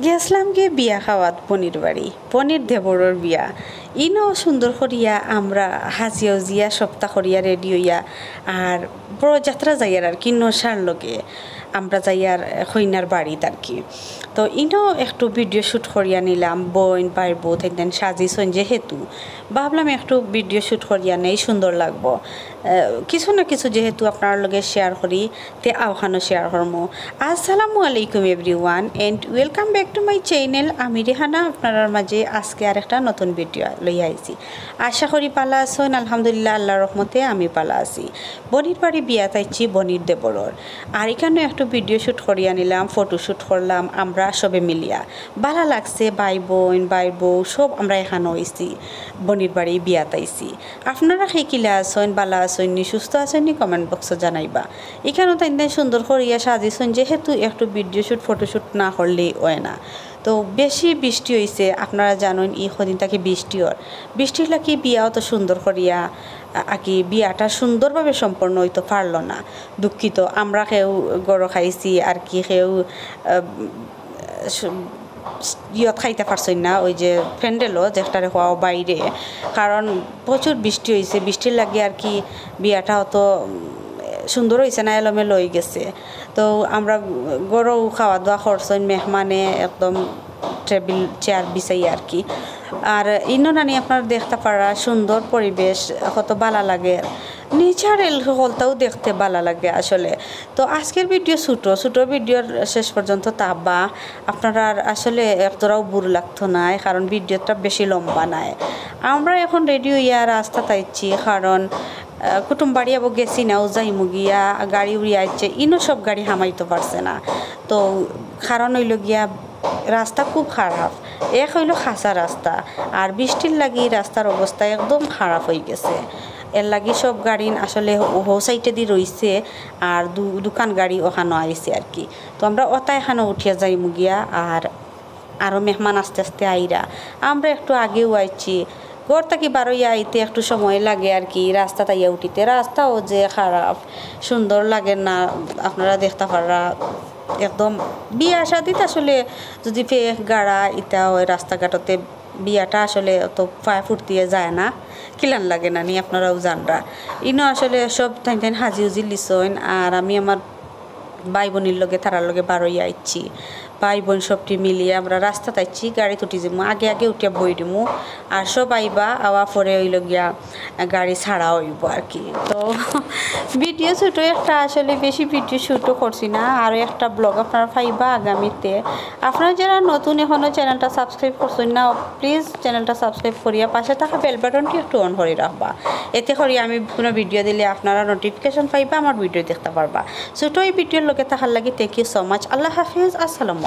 গেছিলাম গিয়ে বিয়া খাওয়াত পনির বাড়ি পনির দেবরের বিয়া ইনও সুন্দর করিয়া আমরা হাজিয়া উজিয়া সপ্তাহ করিয়া রেডি হইয়া আর বড় যাত্রা যাইয়ার আর কি নশার লগে আমরা যাইয়ার কইনার বাড়িত আর কি তো ইনও একটু ভিডিও শ্যুট করিয়া নিলাম বোন বাইর বউ থাকতেন সাজিয়েছেন যেহেতু ভাবলাম একটু ভিডিও শ্যুট করিয়া নেই সুন্দর লাগবো কিছু না কিছু যেহেতু আপনার লগে শেয়ার করি তে আওখানো শেয়ার করমো। আসসালামু আলাইকুম everyone and welcome back to my channel. আমি রেহানা আপনার মাঝে আজকে আর একটা নতুন ভিডিও লই আইছি। আশা করি পালা আছেন, আলহামদুলিল্লাহ আল্লাহর রহমতে আমি পালা আছি। বনির বাড়ি বিয়া তাইছি বনির দেবরর আর এখানে একটু ভিডিও শ্যুট করিয়া নিলাম, ফটোশ্যুট করলাম আমরা সবে মিলিয়া। ভালো লাগছে, ভাই বোন ভাই বউ সব আমরা এখানে হয়েছি বনির বাড়ি বিয়া তাইছি। আপনারা সেই কিলা আছেন, বালা আছেন নি, সুস্থ আছেন নি, কমেন্ট বক্সে জানাইবা। এখানেও তাই সুন্দর করিয়া সাজিয়েছেন যেহেতু একটু ভিডিও শ্যুট ফটোশ্যুট না করলেই হয় না। তো বেশি বৃষ্টি হয়েছে, আপনারা জানেন এই কদিন তাকে বৃষ্টি লাগি বিয়াও তো সুন্দর করিয়া আকি বিয়াটা সুন্দরভাবে সম্পন্ন হইতে পারলো না। দুঃখিত, আমরা কেউ গড় খাইছি আর কি কেউ ইয়ত খাইতে পারছই না, ওই যে প্যান্ডেলও যেটারে হওয়া বাইরে, কারণ প্রচুর বৃষ্টি হয়েছে। বৃষ্টির লাগে আর কি বিয়াটা অত সুন্দর হয়েছে না, এলোমেলো হয়ে গেছে। তো আমরা গরু খাওয়া দাওয়া করছেন, মেহমানে একদম টেবিল চেয়ার বিছাই আর কি। আর ইনো নানি আপনার দেখতে পারা সুন্দর পরিবেশ কত ভালো লাগে, নেচারেল হলটাও দেখতে ভালো লাগে আসলে। তো আজকের ভিডিও ছোটো ভিডিওর শেষ পর্যন্ত তাবা আপনারা আসলে এতটাও বুর লাগতো না, কারণ ভিডিওটা বেশি লম্বা নাই। আমরা এখন রেডি হইয়া রাস্তা তাইছি, কারণ কুটুম বাড়ি আবার গেছি না, যাইমু গিয়া গাড়ি উড়িয়ে আসছে, ইনো সব গাড়ি হামাইতে পারছে না। তো কারণ হইল গিয়া রাস্তা খুব খারাপ, এক হইল খাঁচা রাস্তা আর বৃষ্টির লাগি রাস্তার অবস্থা একদম খারাপ হয়ে গেছে। এর লাগি সব গাড়ি আসলে হো সাইডে দিয়ে রয়েছে আর দোকান গাড়ি ওখানো আইছে আর কি। তো আমরা ওটা এখানে উঠিয়া যাইমু গিয়া আর আরও মেহমান আস্তে আস্তে আইরা আমরা একটু আগেও আইছি। ঘর থেকে বারোইয়া আইতে একটু সময় লাগে আর কি, রাস্তা তাইয়া উঠিতে রাস্তাও যে খারাপ, সুন্দর লাগে না। আপনারা দেখতে পারা একদম বিয়া শাদিতে আসলে যদি গাড়া ইটা ওই রাস্তাঘাটতে বিয়াটা আসলে অত পায়ে ফুর্তিয়ে যায় না, কিলান লাগে না নি, আপনারাও জানরা। ইনো আসলে সব টাইম হাজি উজি লিসন আর আমি আমার ভাই বোনের লগে তারার লগে বারোই আইছি। ভাই বোন সবটি মিলিয়ে আমরা রাস্তা তাইছি, গাড়ি তুটি যাবো, আগে উঠিয়া বই দিমু আর সব আইবা আওয়া পরে হইল গিয়া গাড়ি ছাড়া হইব আর কি। তো ভিডিও ছোটো একটা আসলে বেশি ভিডিও শ্যুটও করছি না, আরও একটা ব্লগ আপনারা পাইবা আগামীতে। আপনারা যারা নতুন এখনও চ্যানেলটা সাবস্ক্রাইব করছেন না, প্লিজ চ্যানেলটা সাবস্ক্রাইব করিয়া পাশে থাকা বেল বাটনটি একটু অন করে রাখবা, এতে করি আমি কোনো ভিডিও দিলে আপনারা নোটিফিকেশন পাইবা, আমার ভিডিও দেখতে পারবা। ছোটো এই ভিডিওর লোকে থাকার লাগে থ্যাংক ইউ সো মাচ। আল্লাহ হাফিজ, আসসালামু